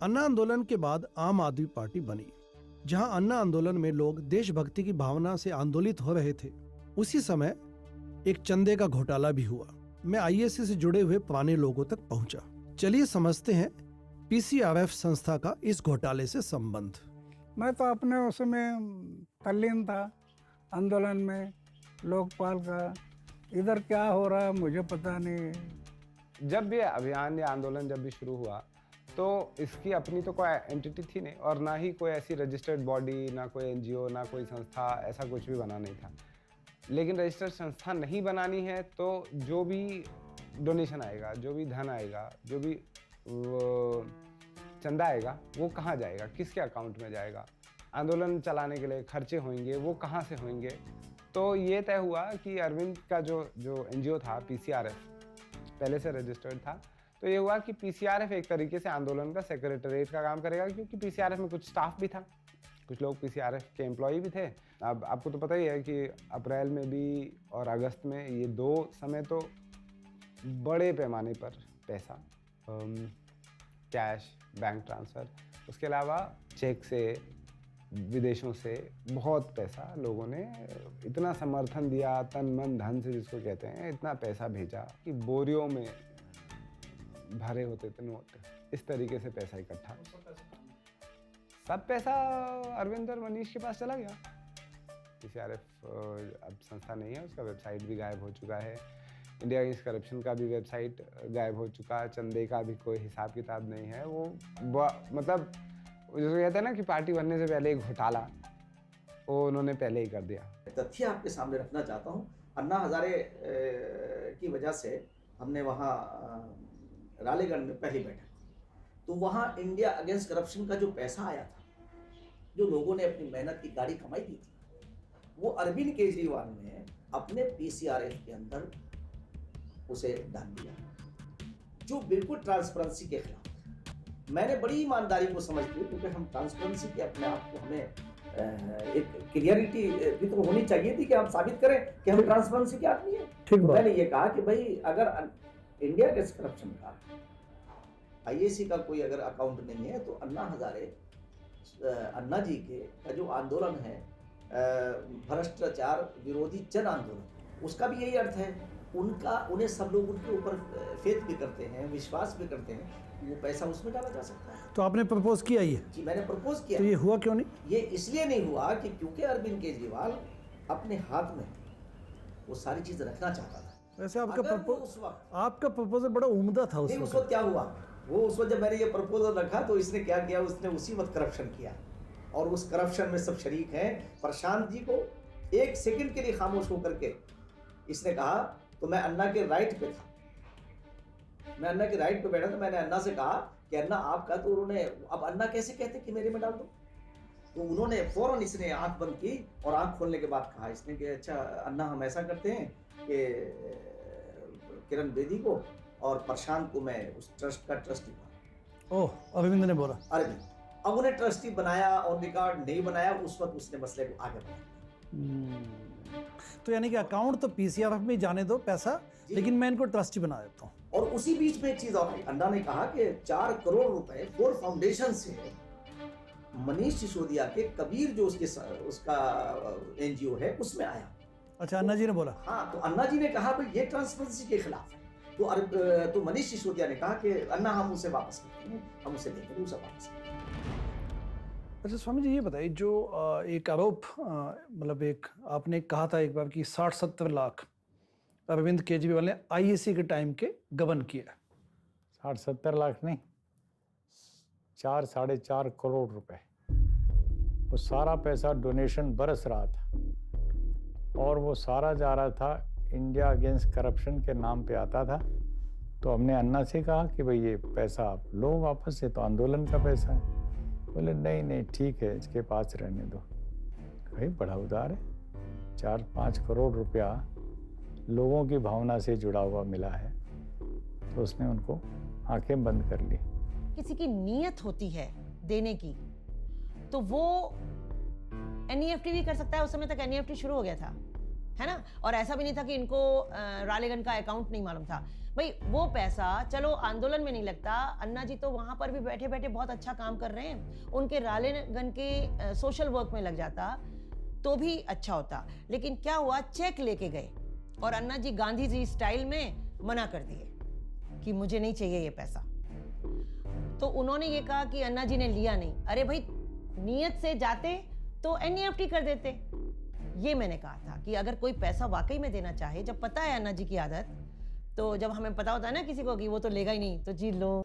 अन्ना आंदोलन के बाद आम आदमी पार्टी बनी। जहां अन्ना आंदोलन में लोग देशभक्ति की भावना से आंदोलित हो रहे थे, उसी समय एक चंदे का घोटाला भी हुआ। मैं आईएससी से जुड़े हुए पुराने लोगों तक पहुंचा। चलिए समझते हैं पीसीआरएफ संस्था का इस घोटाले से संबंध। मैं तो अपने उसमें तल्लीन था आंदोलन में, लोकपाल का। इधर क्या हो रहा है मुझे पता नहीं। जब भी अभियान या आंदोलन जब भी शुरू हुआ तो इसकी अपनी तो कोई एंटिटी थी नहीं, और ना ही कोई ऐसी रजिस्टर्ड बॉडी, ना कोई एनजीओ, ना कोई संस्था, ऐसा कुछ भी बना नहीं था। लेकिन रजिस्टर्ड संस्था नहीं बनानी है तो जो भी डोनेशन आएगा, जो भी धन आएगा, जो भी चंदा आएगा, वो कहाँ जाएगा, किसके अकाउंट में जाएगा, आंदोलन चलाने के लिए खर्चे होंगे, वो कहाँ से होंगे। तो ये तय हुआ कि अरविंद का जो एनजीओ था पीसीआरएफ, पहले से रजिस्टर्ड था, तो ये हुआ कि पीसीआरएफ एक तरीके से आंदोलन का सेक्रेटरीट का काम करेगा, क्योंकि पीसीआरएफ में कुछ स्टाफ भी था, कुछ लोग पीसीआरएफ के एम्प्लॉय भी थे। अब आपको तो पता ही है कि अप्रैल में भी और अगस्त में ये 2 समय तो बड़े पैमाने पर पैसा, कैश, बैंक ट्रांसफ़र, उसके अलावा चेक से, विदेशों से बहुत पैसा लोगों ने इतना समर्थन दिया, तन मन धन से जिसको कहते हैं, इतना पैसा भेजा कि बोरियों में भरे होते थे नोट। इस तरीके से पैसा इकट्ठा, सब पैसा अरविंद और मनीष के पास चला गया। पीसीआरएफ अब संस्था नहीं है, उसका वेबसाइट भी गायब हो चुका है, इंडिया अगेंस्ट करप्शन का भी वेबसाइट गायब हो चुका है, चंदे का भी कोई हिसाब किताब नहीं है। वो मतलब जिसको कहते हैं ना कि पार्टी बनने से पहले एक घोटाला, वो उन्होंने पहले ही कर दिया। तथ्य आपके सामने रखना चाहता हूँ। अन्ना हजारे की वजह से हमने वहाँ रालेगढ़ में पहली बैठक, तो वहाँ इंडिया अगेंस्ट करप्शन का जो पैसा आया था, जो लोगों ने अपनी मेहनत की गाड़ी कमाई की थी, वो अरविंद केजरीवाल ने अपने पीसीआरएफ के अंदर उसे डाल दिया, जो बिल्कुल ट्रांसपेरेंसी के खिलाफ। मैंने बड़ी ईमानदारी को समझ ली, क्योंकि हम ट्रांसपेरेंसी के अपने आप को, हमें एक क्लियरिटी भी तो होनी चाहिए थी कि हम साबित करें कि हम ट्रांसपेरेंसी के आदमी हैं। तो मैंने ये कहा कि भाई अगर इंडिया अगेंस्ट करप्शन का, आईएसी का कोई अगर अकाउंट नहीं है, तो अन्ना हजारे, अन्ना जी के का जो आंदोलन है भ्रष्टाचार विरोधी जन आंदोलन, उसका भी यही अर्थ है। उन्हें सब लोग उनके ऊपर फेथ भी करते हैं, विश्वास भी करते हैं, वो पैसा उसमें डाला जा सकता है। तो आपने प्रपोज किया ये? जी, मैंने प्रपोज किया। तो ये हुआ क्यों नहीं? ये इसलिए नहीं हुआ कि क्योंकि अरविंद केजरीवाल अपने हाथ में वो सारी चीज रखना चाहता था। वैसे आपका प्रपोजल बड़ा उम्दा था उस वक्त। क्या हुआ, वो उस वक्त जब मैंने ये प्रपोजल रखा तो इसने क्या किया, उसने उसी वक्त करप्शन किया, और उस करप्शन में सब शरीक हैं। प्रशांत जी को 1 सेकंड के लिए खामोश होकर के इसने कहा, तो मैं अन्ना के राइट पे था, मैं अन्ना के राइट पे बैठा, तो मैंने अन्ना से कहा कि अन्ना आपका, तो उन्होंने, अब अन्ना कैसे कहते कि मेरे में डाल दो, तो उन्होंने फौरन, इसने आंख बंद की और आंख खोलने के बाद कहा इसने कि अच्छा अन्ना, हम ऐसा करते हैं कि किरण बेदी को और प्रशांत को मैं उस ट्रस्ट का ट्रस्टी बना। ओह, अरविंद ने बोला? अरविंद, अब उन्हें ट्रस्टी बनाया और रिकॉर्ड नहीं बनाया, उस वक्त उसने मसले को आगे बढ़ाया। तो यानी कि अकाउंट तो पीसीआरएफ में जाने दो पैसा, लेकिन मैं इनको ट्रस्टी बना देता हूँ। और उसी बीच में एक चीज और, अन्ना ने कहा कि 4 करोड़ रुपए फोर फाउंडेशन से मनीष सिसोदिया के कबीर जो उसका एनजीओ है उसमें आया। अच्छा, अन्ना जी ने बोला? हाँ, तो अन्ना जी ने कहा भाई ये ट्रांसपेरेंसी के खिलाफ है। तो मनीष सिसोदिया ने कहा कि अन्ना हम उसे वापस करते हैं, हम उसे देंगे, उसे वापस करते हैं। अच्छा स्वामी जी, ये बताइए, जो एक आरोप, मतलब एक आपने कहा था एक बार कि 60-70 लाख अरविंद केजरीवाल ने आईएसी के टाइम के गबन किया। 60-70 लाख नहीं, 4-4.5 करोड़ रुपए, वो सारा पैसा डोनेशन बरस रहा था, और वो सारा जा रहा था इंडिया अगेंस्ट करप्शन के नाम पे आता था। तो हमने अन्ना से कहा कि भाई ये पैसा आप लो वापस से, तो आंदोलन का पैसा है। बोले नहीं नहीं ठीक है, इसके पास रहने दो। भाई बड़ा उदार है, 4-5 करोड़ रुपया लोगों की भावना से जुड़ा हुआ मिला है, तो उसने उनको आंखें बंद कर ली। किसी की नीयत होती है देने की, तो वो एनईएफटी भी कर सकता है। उस समय तक एनईएफटी शुरू हो गया था, है ना। और ऐसा भी नहीं था कि इनको रालेगन का अकाउंट नहीं मालूम था। भाई वो पैसा चलो आंदोलन में नहीं लगता, अन्ना जी तो वहां पर भी बैठे बैठे बहुत अच्छा काम कर रहे हैं, उनके रालेगन के सोशल वर्क में लग जाता तो भी अच्छा होता। लेकिन क्या हुआ, चेक लेके गए और अन्ना जी गांधी जी स्टाइल में मना कर दिए कि मुझे नहीं चाहिए ये पैसा। तो उन्होंने ये कहा कि अन्ना जी ने लिया नहीं। अरे भाई नियत से जाते तो NEFT कर देते। ये मैंने कहा था कि अगर कोई पैसा वाकई में देना चाहे, जब पता है अन्ना जी की आदत, तो जब हमें पता होता है ना किसी को कि वो तो लेगा ही नहीं, तो जी लो।